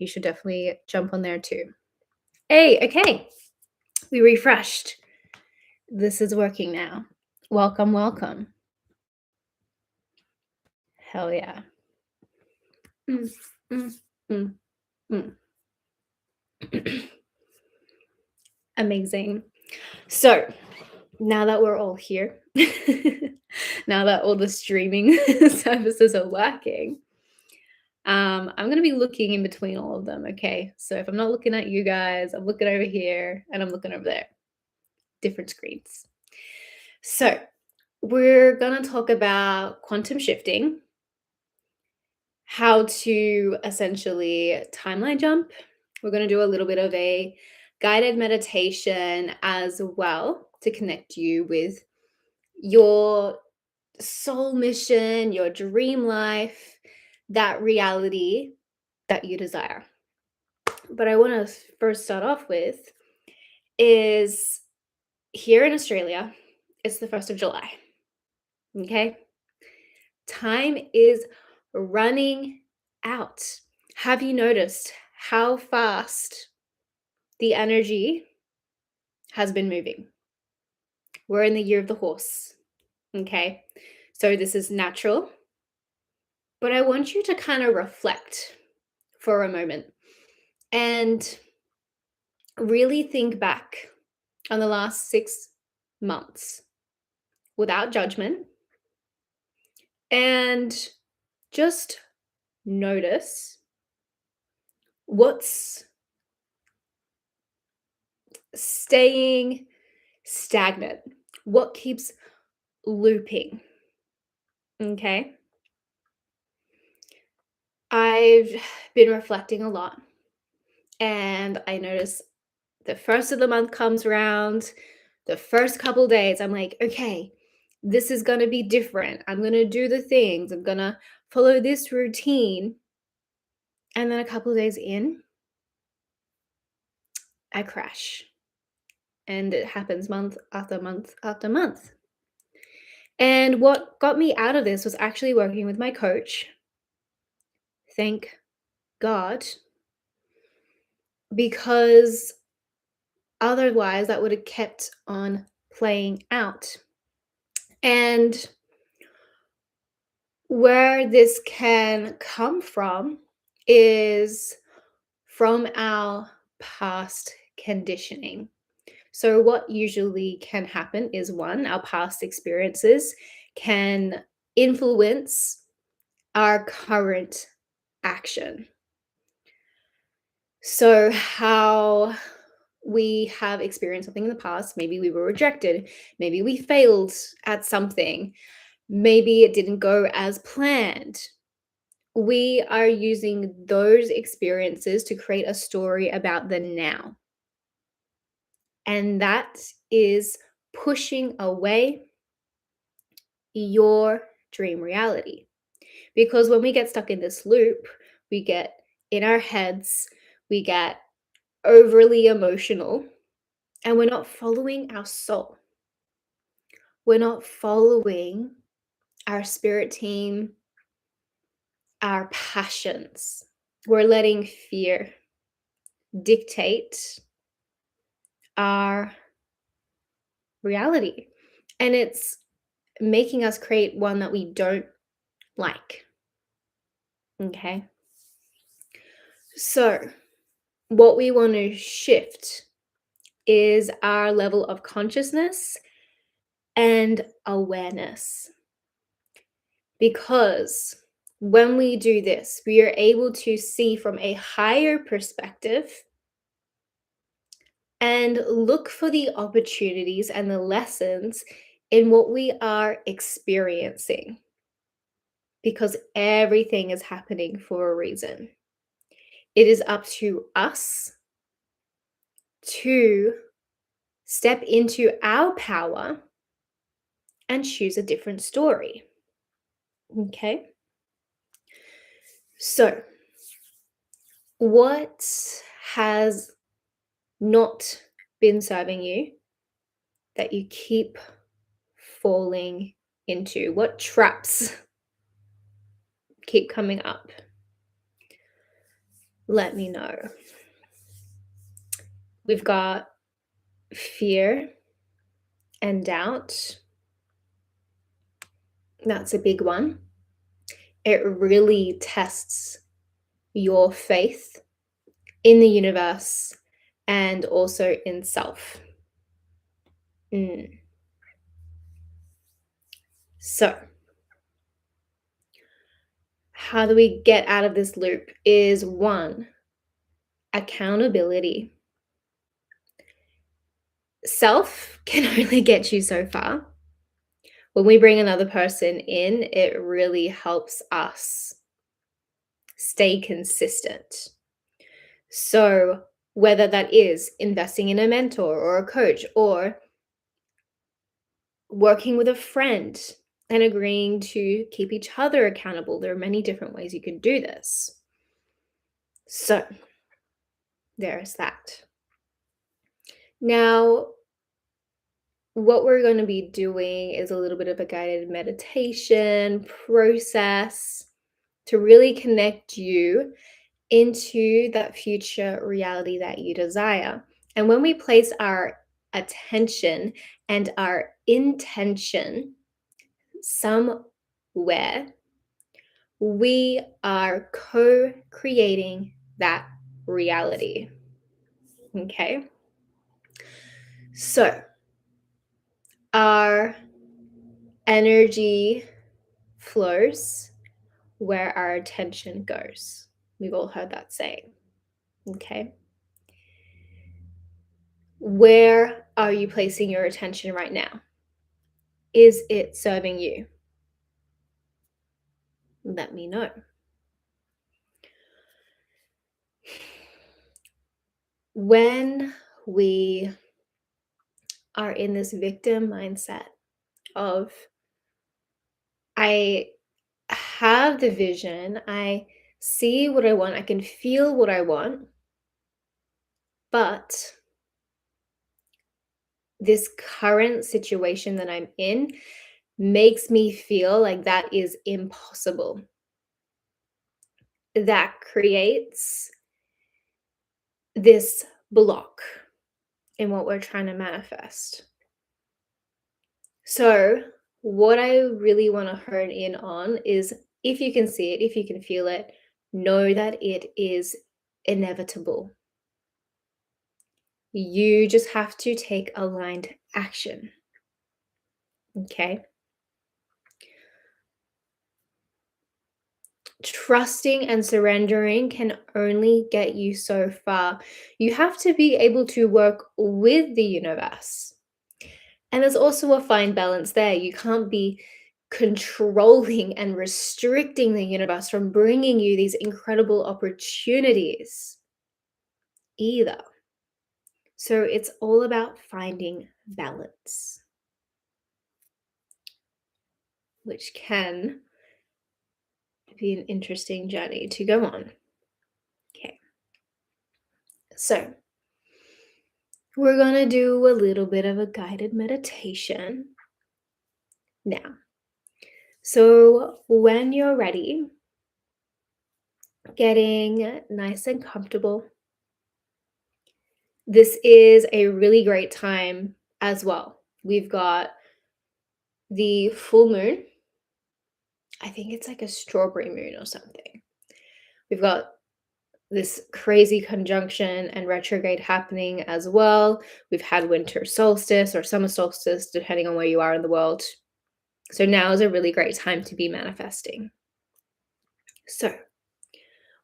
you should definitely jump on there too. Hey, okay. We refreshed. This is working now. Welcome, welcome. Hell yeah. Mm, mm, mm, mm. Amazing. So now that we're all here, now that all the streaming services are working, I'm going to be looking in between all of them. Okay. So if I'm not looking at you guys, I'm looking over here and I'm looking over there, different screens. So we're going to talk about quantum shifting, how to essentially timeline jump. We're going to do a little bit of a guided meditation as well to connect you with your soul mission, your dream life, that reality that you desire. But I want to first start off with is here in Australia, it's the 1st of July. Okay. Time is running out. Have you noticed how fast the energy has been moving? We're in the year of the horse. Okay. So this is natural, but I want you to kind of reflect for a moment and really think back on the last 6 months without judgment and just notice what's staying stagnant, what keeps looping. Okay. I've been reflecting a lot and I notice the first of the month comes around, the first couple days, I'm like, okay, this is going to be different. I'm going to do the things, I'm going to follow this routine. And then a couple days in, I crash. And it happens month after month after month. And what got me out of this was actually working with my coach. Thank God. Because otherwise, that would have kept on playing out. And where this can come from is from our past conditioning. So, what usually can happen is one, our past experiences can influence our current action. So, how we have experienced something in the past, maybe we were rejected, maybe we failed at something, maybe it didn't go as planned. We are using those experiences to create a story about the now. And that is pushing away your dream reality. Because when we get stuck in this loop, we get in our heads, we get overly emotional, and we're not following our soul. We're not following our spirit team, our passions. We're letting fear dictate our reality. And it's making us create one that we don't like. Okay. So, what we want to shift is our level of consciousness and awareness. Because when we do this, we are able to see from a higher perspective and look for the opportunities and the lessons in what we are experiencing. Because everything is happening for a reason. It is up to us to step into our power and choose a different story. Okay. So, what has not been serving you that you keep falling into? What traps keep coming up? let me know. We've got fear and doubt. That's a big one. It really tests your faith in the universe and also in self. So, how do we get out of this loop? Is one, accountability. Self can only get you so far. When we bring another person in, it really helps us stay consistent. So, whether that is investing in a mentor or a coach or working with a friend and agreeing to keep each other accountable, there are many different ways you can do this. So, there's that. Now, what we're going to be doing is a little bit of a guided meditation process to really connect you into that future reality that you desire. And when we place our attention and our intention somewhere, we are co-creating that reality. Okay? So, our energy flows where our attention goes. We've all heard that saying. Okay? Where are you placing your attention right now? Is it serving you? Let me know. When we are in this victim mindset of, I have the vision, I see what I want, I can feel what I want, but this current situation that I'm in makes me feel like that is impossible. That creates this block in what we're trying to manifest. So, what I really want to hone in on is, if you can see it, if you can feel it, know that it is inevitable. You just have to take aligned action. Okay? Trusting and surrendering can only get you so far. You have to be able to work with the universe. And there's also a fine balance there. You can't be controlling and restricting the universe from bringing you these incredible opportunities either. So it's all about finding balance, which can be an interesting journey to go on. Okay. So we're going to do a little bit of a guided meditation now. So when you're ready, getting nice and comfortable, this is a really great time as well. We've got the full moon. I think it's like a strawberry moon or something. We've got this crazy conjunction and retrograde happening as well. We've had winter solstice or summer solstice, depending on where you are in the world. So now is a really great time to be manifesting. So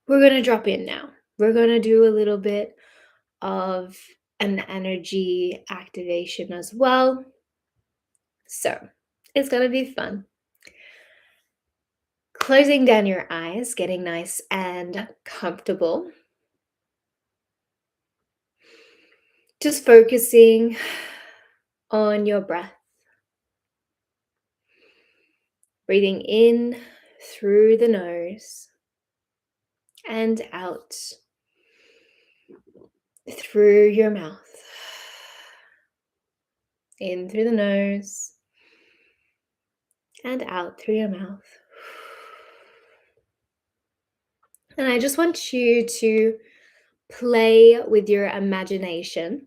we're going to drop in now. We're going to do a little bit of an energy activation as well. So it's going to be fun. Closing down your eyes, getting nice and comfortable. Just focusing on your breath. Breathing in through the nose and out through your mouth. In through the nose and out through your mouth. And I just want you to play with your imagination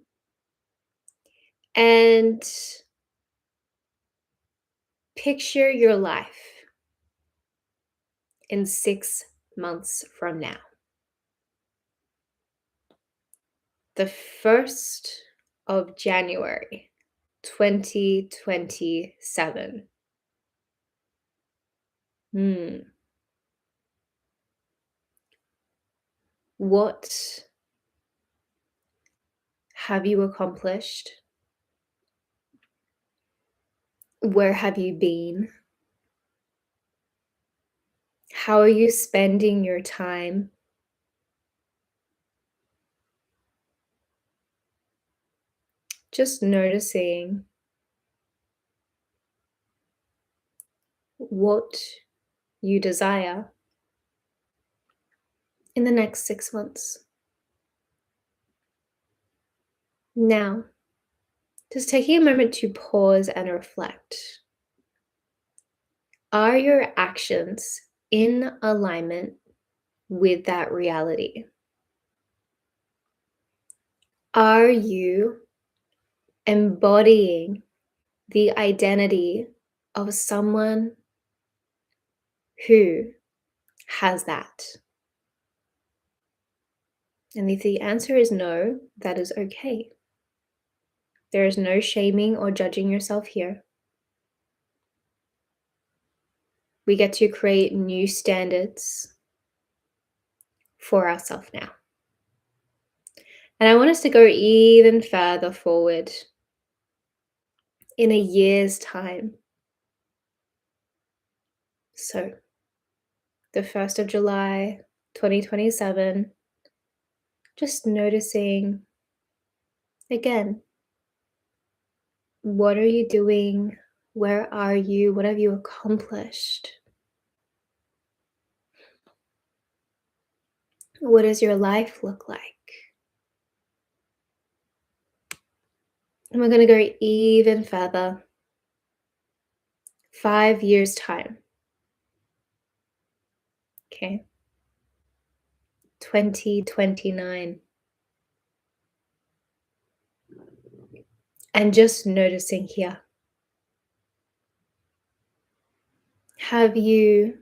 and picture your life in 6 months from now. The 1st of January, 2027. Hmm. What have you accomplished? Where have you been? How are you spending your time? Just noticing what you desire in the next 6 months. Now, just taking a moment to pause and reflect. Are your actions in alignment with that reality? Are you embodying the identity of someone who has that? And if the answer is no, that is okay. There is no shaming or judging yourself here. We get to create new standards for ourselves now. And I want us to go even further forward in a year's time. So, the 1st of July, 2027, just noticing again, what are you doing? Where are you? What have you accomplished? What does your life look like? And we're going to go even further. 5 years' time. Okay. 2029. And just noticing here. Have you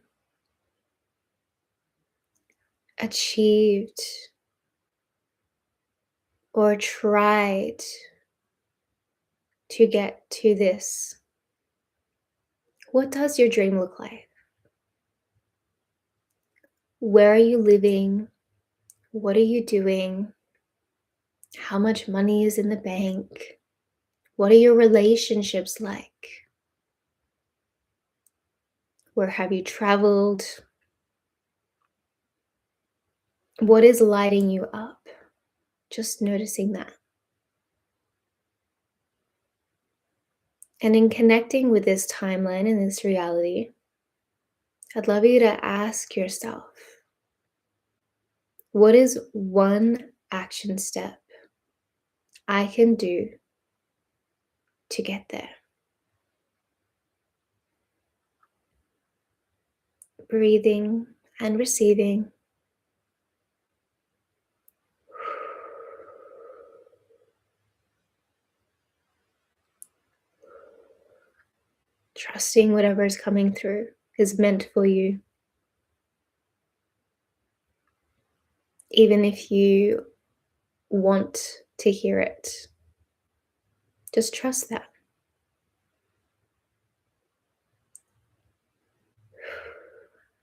achieved or tried to get to this? What does your dream look like? Where are you living? What are you doing? How much money is in the bank? What are your relationships like? Where have you traveled? What is lighting you up? Just noticing that. And in connecting with this timeline and this reality, I'd love you to ask yourself, what is one action step I can do to get there? Breathing and receiving. Trusting whatever is coming through is meant for you. Even if you want to hear it, just trust that.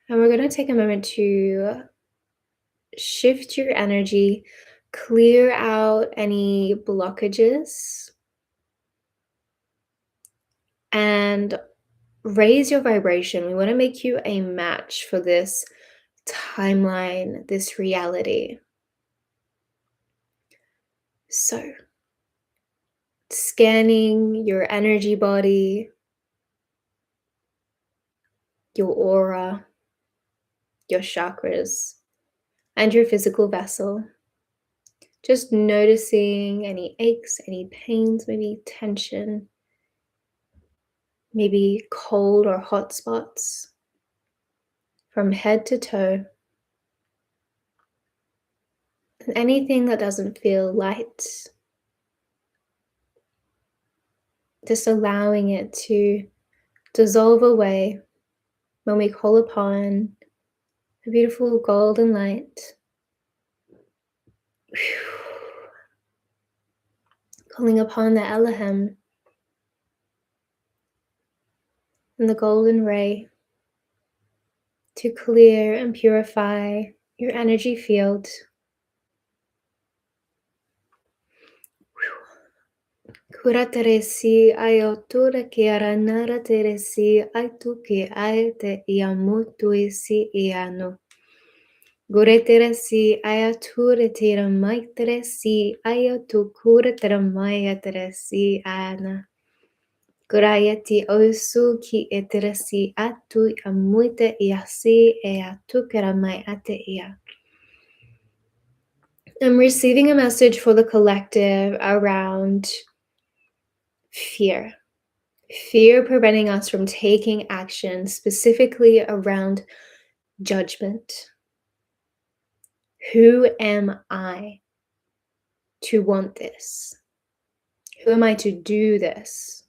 And we're going to take a moment to shift your energy, clear out any blockages, and raise your vibration. We want to make you a match for this timeline, this reality. So, scanning your energy body, your aura, your chakras, and your physical vessel. Just noticing any aches, any pains, maybe tension, maybe cold or hot spots from head to toe. And anything that doesn't feel light, just allowing it to dissolve away when we call upon the beautiful golden light. Calling upon the Elohim and the golden ray to clear and purify your energy field. Kura teresi ayotura kiara nara teresi aituki aete iamutu isi iano. Gure teresi ayature tira mai teresi ayotu kura tera maya teresi ana. Gurayati osu ki eteresi atu amuite iasi e atukera mai ate ia. I'm receiving a message for the collective around fear. Fear preventing us from taking action, specifically around judgment. Who am I to want this? Who am I to do this?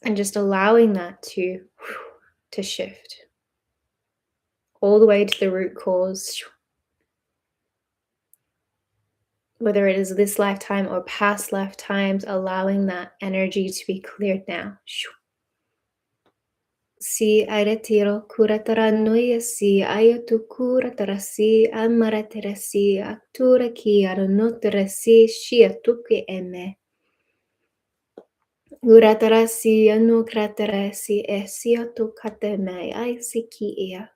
And just allowing that to shift all the way to the root cause. Whether it is this lifetime or past lifetimes, allowing that energy to be cleared now. Si airetiro kuratara noia si ayotu kuratara si amaratera si aktura ki aronotere si shiatuke eme. Guratara si anukratara si esiatu kateme ai si ki ea.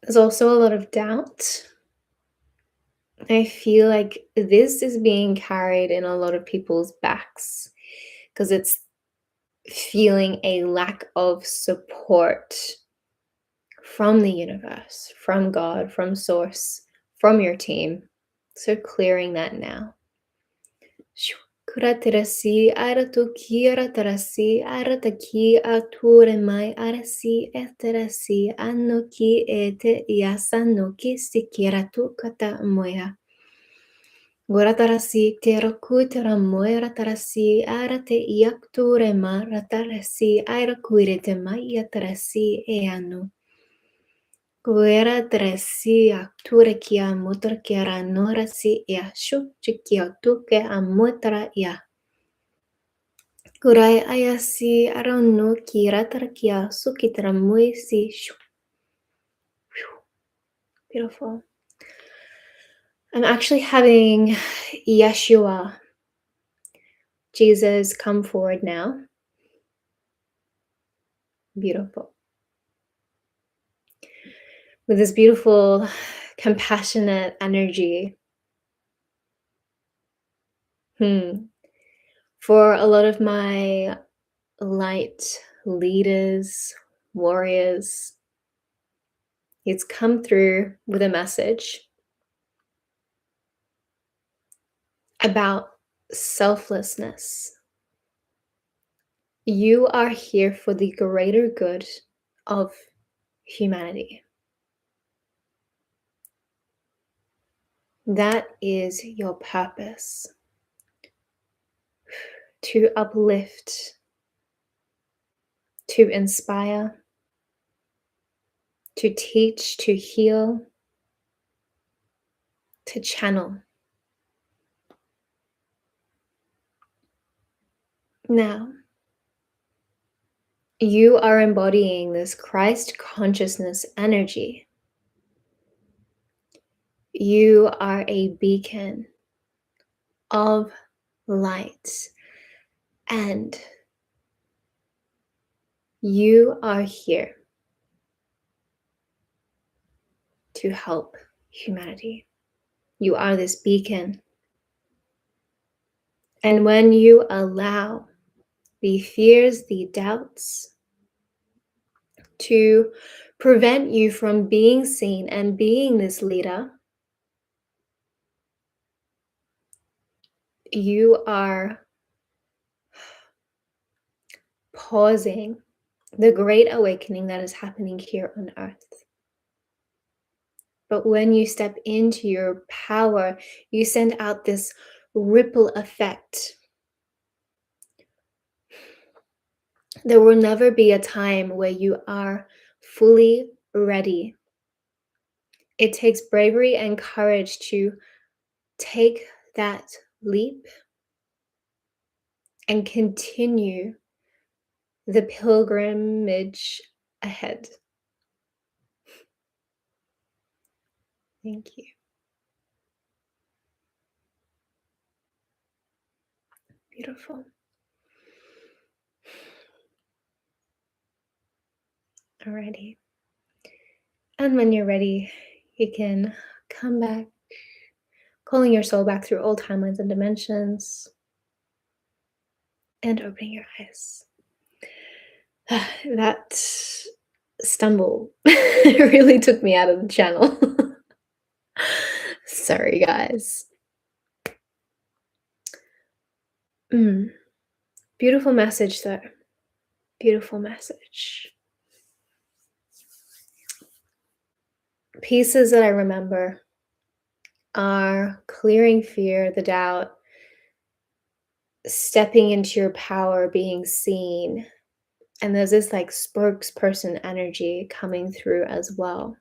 There's also a lot of doubt. I feel like this is being carried in a lot of people's backs because it's feeling a lack of support from the universe, from God, from Source, from your team. So clearing that now. Kuraterasi aratu kiratarasi arataki ature mai arasi eterasi anoki ete yasanoki sikiratu kata moya. Guratarasi terakutera moya tarasi arate yakture ma ratarasi arakuirete mai yatarasi eanu. Guera tresi acture kia motor kiara nora si ia shu chikia tuke a motra ia. Gurai ayasi arano kira tarkia sukitra mui si shu. Beautiful. I'm actually having Yeshua, Jesus, come forward now. Beautiful. With this beautiful, compassionate energy. For a lot of my light leaders, warriors, it's come through with a message about selflessness. You are here for the greater good of humanity. That is your purpose. To uplift, to inspire, to teach, to heal, to channel. Now, you are embodying this Christ consciousness energy. You are a beacon of light, and you are here to help humanity. You are this beacon. And when you allow the fears, the doubts to prevent you from being seen and being this leader, you are causing the great awakening that is happening here on earth. But when you step into your power, you send out this ripple effect. There will never be a time where you are fully ready. It takes bravery and courage to take that leap and continue the pilgrimage ahead. Thank you. Beautiful. Alrighty. And when you're ready, you can come back, calling your soul back through all timelines and dimensions, and opening your eyes. That stumble really took me out of the channel. Sorry, guys. Beautiful message, though. Beautiful message. Pieces that I remember are clearing fear, the doubt, stepping into your power, being seen. And there's this like spokesperson energy coming through as well.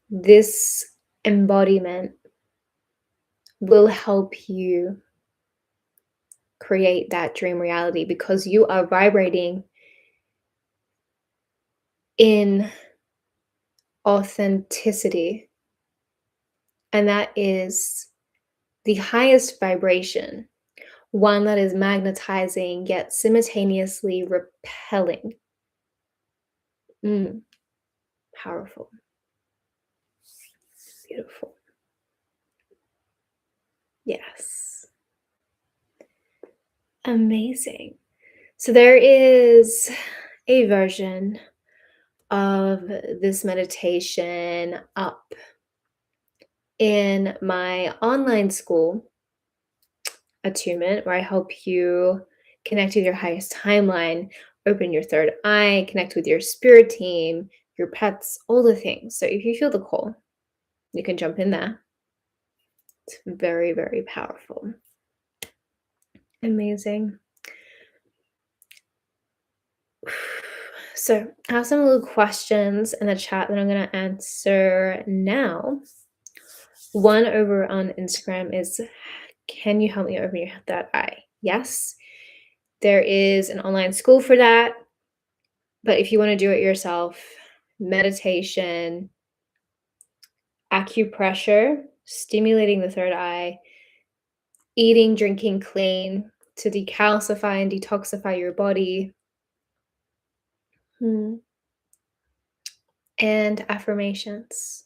This embodiment will help you create that dream reality because you are vibrating in authenticity. And that is the highest vibration, one that is magnetizing yet simultaneously repelling. Powerful. Beautiful. Yes. Amazing. So there is a version of this meditation up in my online school, Attunement, where I help you connect with your highest timeline, open your third eye, connect with your spirit team, your pets, all the things. So if you feel the call, you can jump in there. It's very, very powerful. Amazing. So I have some little questions in the chat that I'm going to answer now. One over on Instagram is, can you help me open your third eye? Yes. There is an online school for that. But if you want to do it yourself, meditation, acupressure, stimulating the third eye, eating, drinking clean to decalcify and detoxify your body, and affirmations.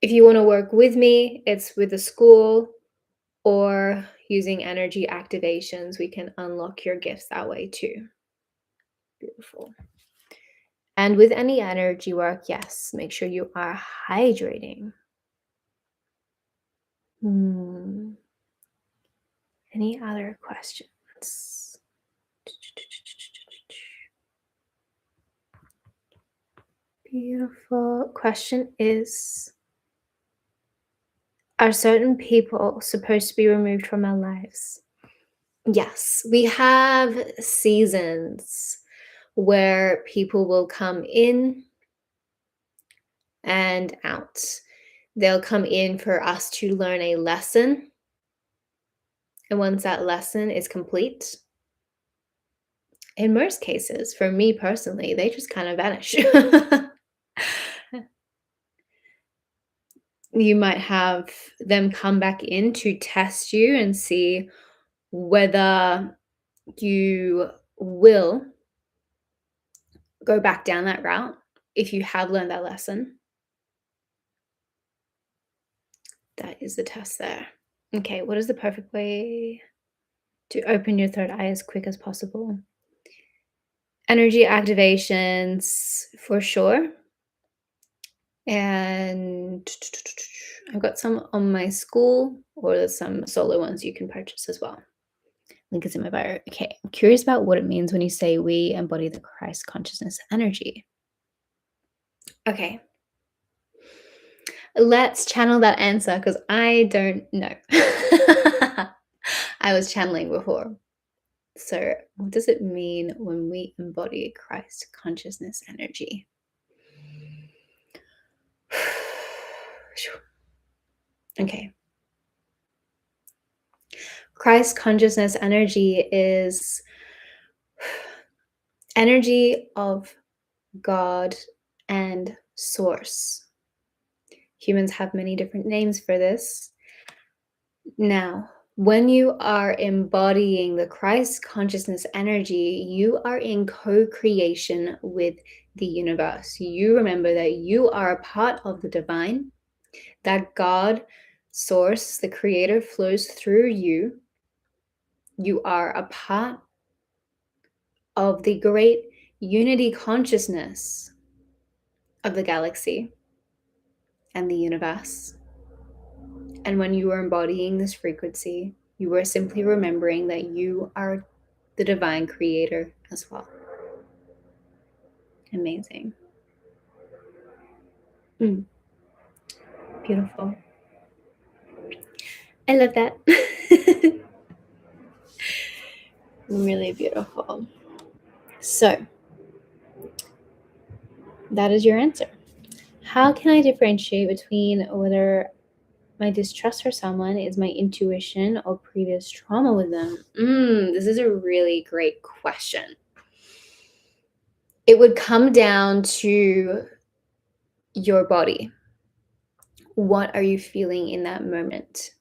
If you want to work with me, it's with the school or using energy activations. We can unlock your gifts that way too. Beautiful. And with any energy work, yes, make sure you are hydrating. Any other questions? Beautiful. Question is, are certain people supposed to be removed from our lives? Yes, we have seasons where people will come in and out. They'll come in for us to learn a lesson. And once that lesson is complete, in most cases, for me personally, they just kind of vanish. You might have them come back in to test you and see whether you will go back down that route if you have learned that lesson. That is the test there. Okay, what is the perfect way to open your third eye as quick as possible? Energy activations for sure. And I've got some on my school, or there's some solo ones you can purchase as well. Link is in my bio. Okay, I'm curious about what it means when you say we embody the Christ consciousness energy. Okay, let's channel that answer because I don't know. I was channeling before. So, what does it mean when we embody Christ consciousness energy? Okay. Christ consciousness energy is energy of God and source. Humans have many different names for this. Now, when you are embodying the Christ consciousness energy, you are in co creation with the universe. You remember that you are a part of the divine, that God, source, the creator, flows through you. You are a part of the great unity consciousness of the galaxy and the universe. And when you are embodying this frequency, you are simply remembering that you are the divine creator as well. Amazing. Beautiful. I love that. Really beautiful. So, that is your answer. How can I differentiate between whether my distrust for someone is my intuition or previous trauma with them? This is a really great question. It would come down to your body. What are you feeling in that moment?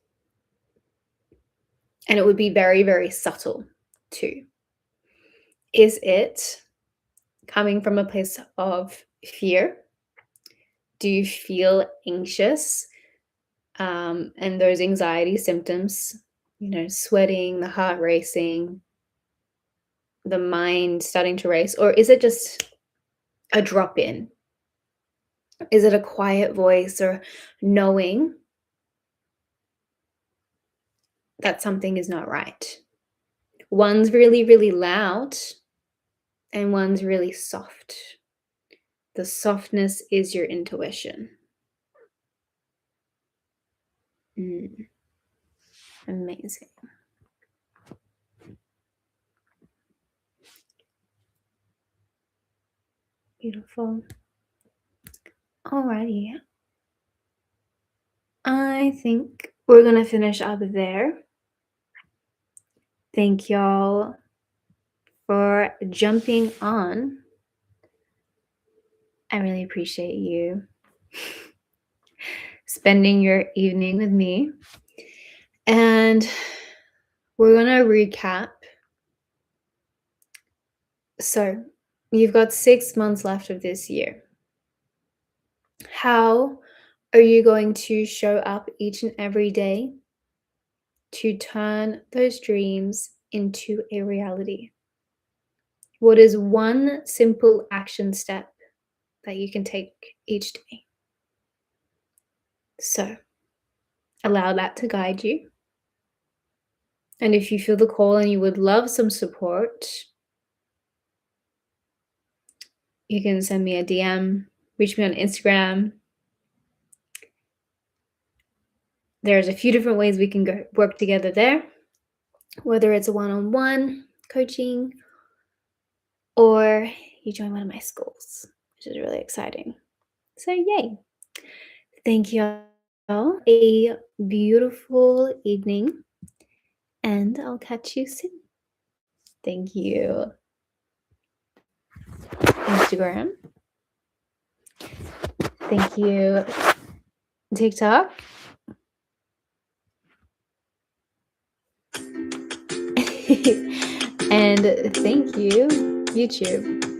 And it would be very, very subtle too. Is it coming from a place of fear? Do you feel anxious? And those anxiety symptoms, sweating, the heart racing, the mind starting to race? Or is it just a drop in? Is it a quiet voice or knowing that something is not right? One's really, really loud and one's really soft. The softness is your intuition. Amazing. Beautiful. Alrighty. I think we're going to finish up there. Thank y'all for jumping on. I really appreciate you spending your evening with me. And we're going to recap. So, you've got 6 months left of this year. How are you going to show up each and every day to turn those dreams into a reality? What is one simple action step that you can take each day? So, allow that to guide you. And if you feel the call and you would love some support, you can send me a DM, reach me on Instagram. There's a few different ways we can go work together there, whether it's a one-on-one coaching or you join one of my schools, which is really exciting. So yay. Thank you all. A beautiful evening, and I'll catch you soon. Thank you. Instagram. Thank you, TikTok. And thank you, YouTube.